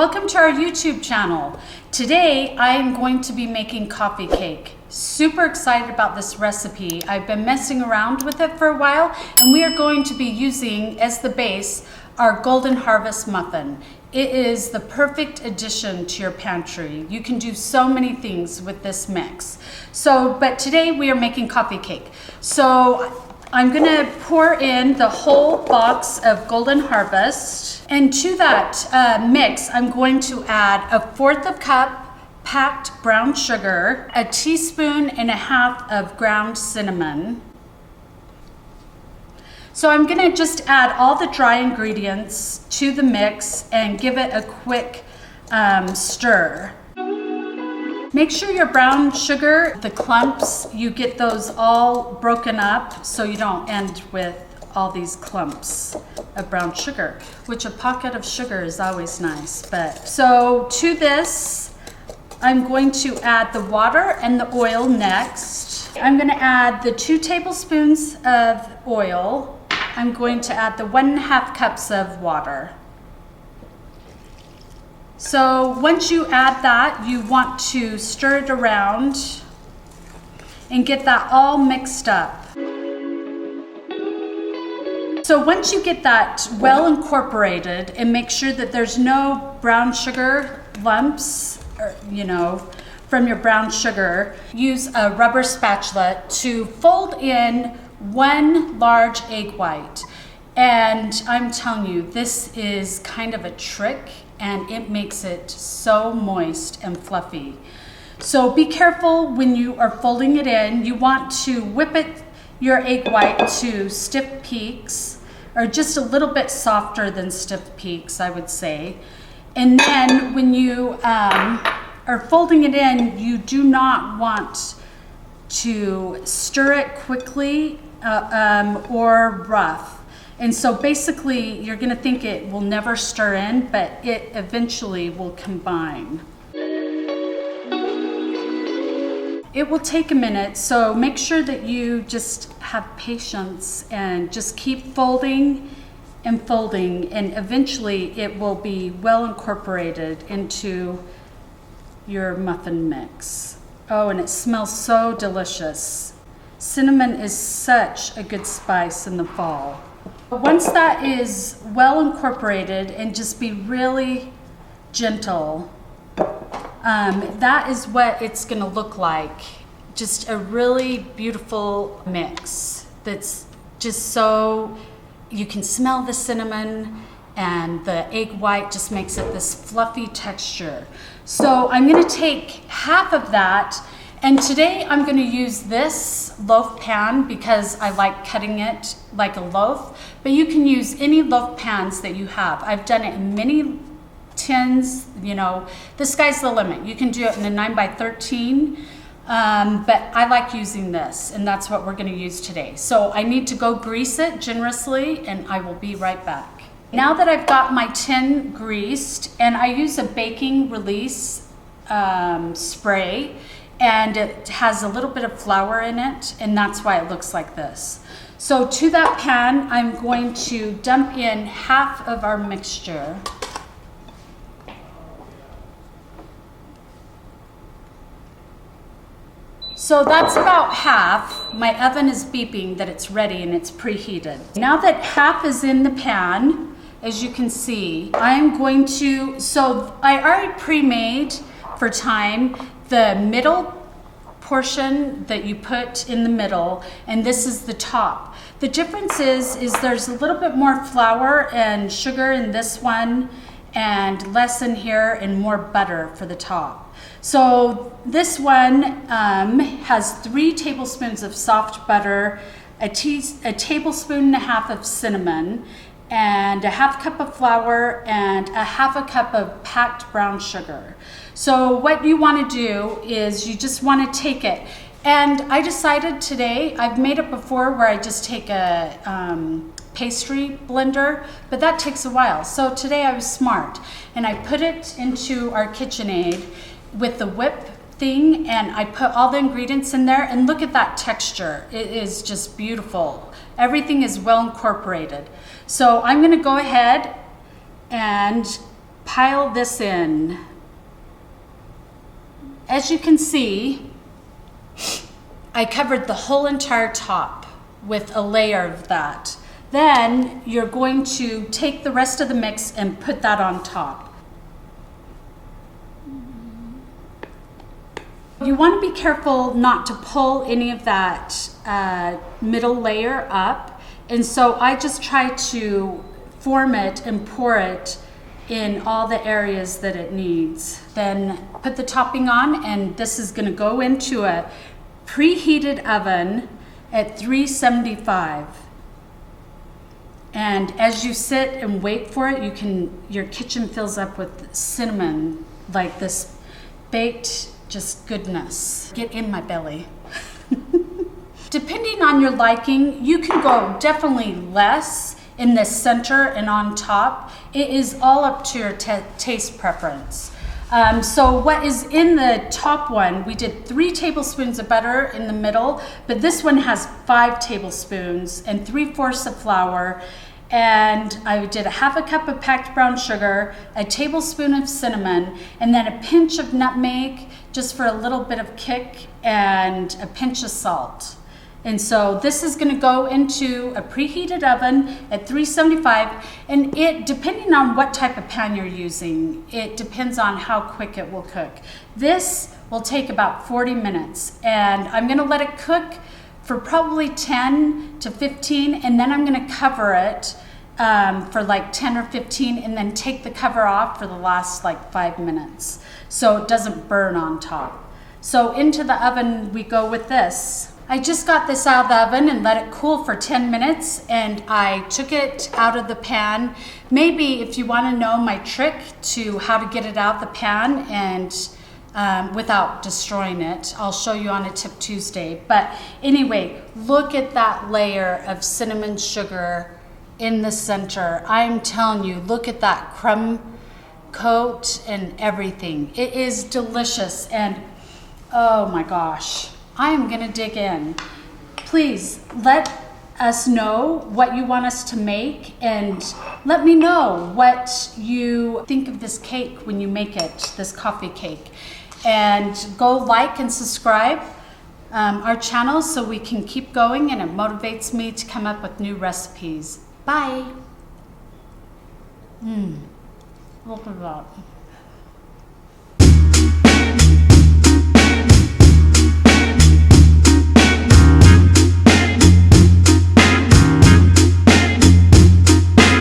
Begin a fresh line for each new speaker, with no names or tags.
Welcome to our YouTube channel. Today I am going to be making coffee cake. Super excited about this recipe. I've been messing around with it for a while, and we are going to be using as the base our Golden Harvest muffin. It is the perfect addition to your pantry. You can do so many things with this mix. But today we are making coffee cake. So I'm gonna pour in the whole box of Golden Harvest, and to that mix, I'm going to add 1/4 cup packed brown sugar, 1.5 teaspoons of ground cinnamon. So I'm gonna just add all the dry ingredients to the mix and give it a quick stir. Make sure your brown sugar, the clumps, you get those all broken up so you don't end with all these clumps of brown sugar, which a pocket of sugar is always nice. So to this, I'm going to add the water and the oil next. I'm gonna add the 2 tablespoons of oil. I'm going to add the 1.5 cups of water. So once you add that, you want to stir it around and get that all mixed up. So once you get that well incorporated and make sure that there's no brown sugar lumps, from your brown sugar, use a rubber spatula to fold in 1 large egg white. And I'm telling you, this is kind of a trick, and it makes it so moist and fluffy. So be careful when you are folding it in. You want to whip your egg white to stiff peaks, or just a little bit softer than stiff peaks, I would say. And then when you are folding it in, you do not want to stir it quickly or rough. And so basically, you're gonna think it will never stir in, but it eventually will combine. It will take a minute, so make sure that you just have patience and just keep folding and folding, and eventually it will be well incorporated into your muffin mix. Oh, and it smells so delicious. Cinnamon is such a good spice in the fall. Once that is well incorporated, and just be really gentle, that is what it's gonna look like. Just a really beautiful mix that's just so, you can smell the cinnamon, and the egg white just makes it this fluffy texture. So I'm gonna take half of that, and today I'm gonna use this loaf pan because I like cutting it like a loaf, but you can use any loaf pans that you have. I've done it in many tins, the sky's the limit. You can do it in a 9x13, but I like using this, and that's what we're gonna use today. So I need to go grease it generously, and I will be right back. Now that I've got my tin greased, and I use a baking release spray, and it has a little bit of flour in it, and that's why it looks like this. So to that pan, I'm going to dump in half of our mixture. So that's about half. My oven is beeping that it's ready and it's preheated. Now that half is in the pan, as you can see, I'm going to, so I already pre-made for time the middle portion that you put in the middle, and this is the top. The difference is there's a little bit more flour and sugar in this one, and less in here, and more butter for the top. So this one has 3 tablespoons of soft butter, a tablespoon and a half of cinnamon, and 1/2 cup of flour, and 1/2 cup of packed brown sugar. So what you want to do is you just want to take it, and I decided today, I've made it before where I just take a pastry blender, but that takes a while. So today I was smart, and I put it into our KitchenAid with the whip thing, and I put all the ingredients in there, and look at that texture. It is just beautiful. Everything is well incorporated. So I'm gonna go ahead and pile this in. As you can see, I covered the whole entire top with a layer of that. Then you're going to take the rest of the mix and put that on top. You want to be careful not to pull any of that middle layer up. And so I just try to form it and pour it in all the areas that it needs. Then put the topping on, and this is going to go into a preheated oven at 375. And as you sit and wait for it, your kitchen fills up with cinnamon, like this baked just goodness. Get in my belly. Depending on your liking, you can go definitely less in the center and on top. It is all up to your taste preference. So what is in the top one, we did 3 tablespoons of butter in the middle, but this one has 5 tablespoons and 3/4 of flour. And I did a 1/2 cup of packed brown sugar, a tablespoon of cinnamon, and then a pinch of nutmeg just for a little bit of kick, and a pinch of salt. And so this is going to go into a preheated oven at 375, and it, depending on what type of pan you're using, it depends on how quick it will cook. This will take about 40 minutes, and I'm going to let it cook for probably 10 to 15, and then I'm going to cover it for like 10 or 15, and then take the cover off for the last like 5 minutes so it doesn't burn on top. So into the oven we go with this. I just got this out of the oven and let it cool for 10 minutes, and I took it out of the pan. Maybe if you want to know my trick to how to get it out of the pan and without destroying it, I'll show you on a Tip Tuesday. But anyway, look at that layer of cinnamon sugar in the center. I'm telling you, look at that crumb coat and everything. It is delicious, and oh my gosh. I am going to dig in. Please let us know what you want us to make, and let me know what you think of this cake when you make it, this coffee cake. And go like and subscribe our channel so we can keep going, and it motivates me to come up with new recipes. Bye. Look at that.